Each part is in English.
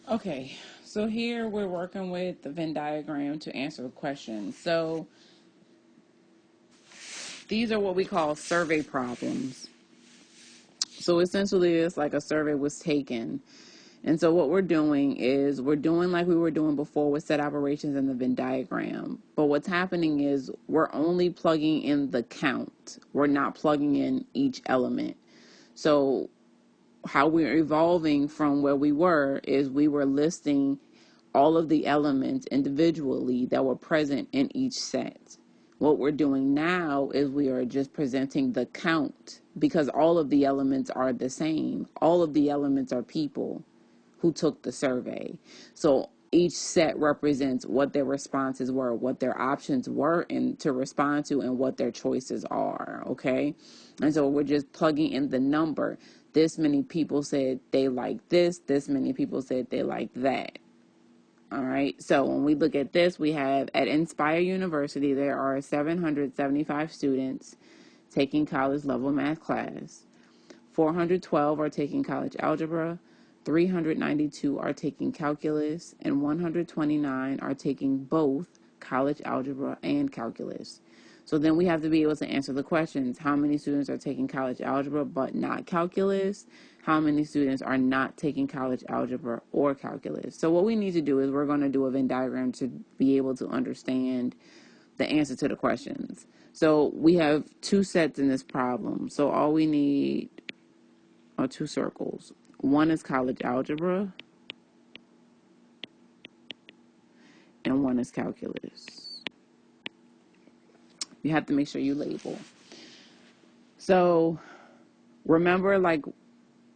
Okay, so here we're working with the Venn diagram to answer the question. So these are what we call survey problems. So essentially, it's like a survey was taken. And so what we're doing is we're doing like we were doing before with set operations and the Venn diagram. But what's happening is we're only plugging in the count. We're not plugging in each element. So how we're evolving from where we were is we were listing all of the elements individually that were present in each set. What we're doing now is we are just presenting the count because all of the elements are the same. All of the elements are people who took the survey. So each set represents what their responses were, what their options were and to respond to, and what their choices are, okay? And so we're just plugging in the number. This many people said they like this many people said they like that. All right, so when we look at this, we have at Inspire University, there are 775 students taking college level math class. 412 are taking college algebra, 392 are taking calculus, and 129 are taking both college algebra and calculus. So then we have to be able to answer the questions. How many students are taking college algebra but not calculus? How many students are not taking college algebra or calculus? So what we need to do is we're going to do a Venn diagram to be able to understand the answer to the questions. So we have two sets in this problem. So all we need are two circles. One is college algebra and one is calculus. You have to make sure you label. So remember, like,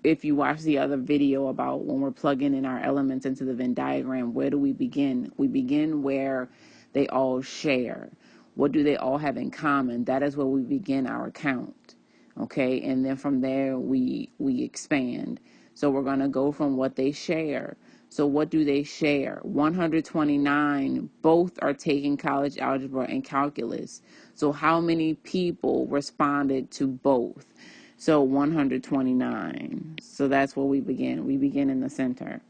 if you watch the other video about when we're plugging in our elements into the Venn diagram, where do we begin? We begin where they all share. What do they all have in common? That is where we begin our count. Okay, and then from there we expand. So we're going to go from what they share. So what do they share? 129, both are taking college algebra and calculus. So how many people responded to both? So 129. So that's where we begin. We begin in the center.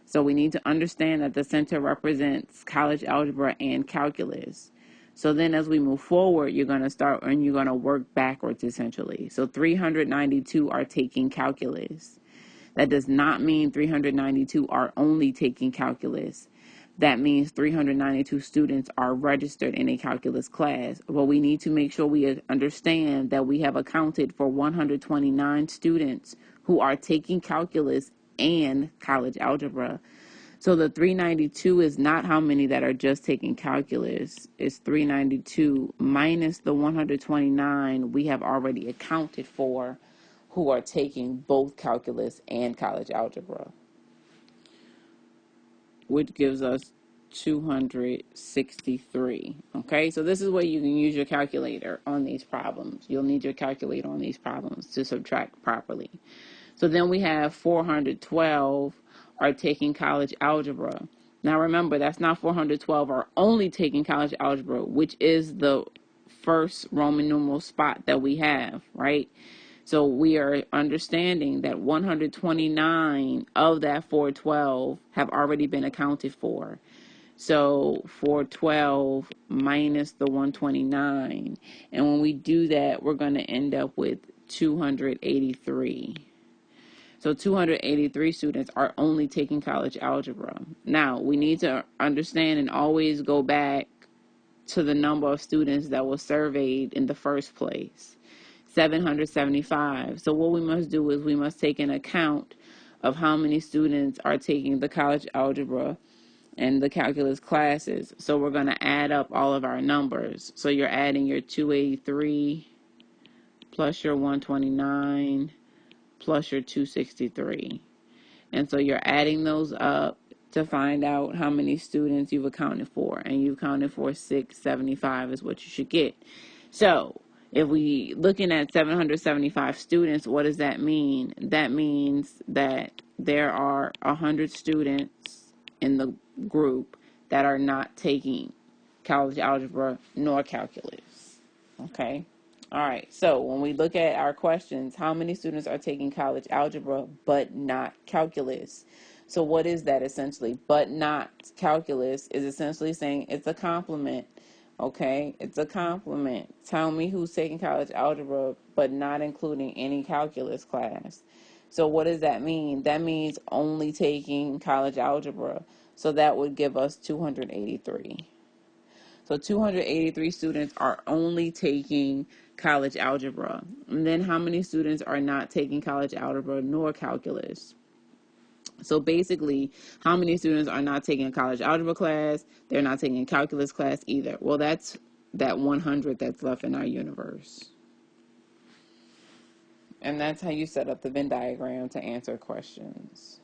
So we need to understand that the center represents college algebra and calculus. So then as we move forward, you're going to start and you're going to work backwards essentially. So 392 are taking calculus. That does not mean 392 are only taking calculus. That means 392 students are registered in a calculus class. But we need to make sure we understand that we have accounted for 129 students who are taking calculus and college algebra. So the 392 is not how many that are just taking calculus. It's 392 minus the 129 we have already accounted for who are taking both calculus and college algebra, which gives us 263. Okay, so this is where you can use your calculator on these problems. You'll need your calculator on these problems to subtract properly. So then we have 412 are taking college algebra. Now remember, that's not 412 are only taking college algebra, which is the first Roman numeral spot that we have, right? So we are understanding that 129 of that 412 have already been accounted for. So 412 minus the 129. And when we do that, we're going to end up with 283. So 283 students are only taking college algebra. Now, we need to understand and always go back to the number of students that were surveyed in the first place. 775. So what we must do is we must take an account of how many students are taking the college algebra and the calculus classes. So we're going to add up all of our numbers. So you're adding your 283 plus your 129 plus your 263. And so you're adding those up to find out how many students you've accounted for. And you've accounted for 675 is what you should get. So if we looking at 775 students, what does that mean? That means that there are 100 students in the group that are not taking college algebra nor calculus. Okay? All right, so when we look at our questions, how many students are taking college algebra but not calculus? So what is that essentially? But not calculus is essentially saying it's a compliment. Okay, it's a compliment. Tell me who's taking college algebra but not including any calculus class. So what does that mean? That means only taking college algebra. So that would give us 283. So 283 students are only taking college algebra. And then how many students are not taking college algebra nor calculus? So basically, how many students are not taking a college algebra class? They're not taking a calculus class either. Well, that's that 100 that's left in our universe. And that's how you set up the Venn diagram to answer questions.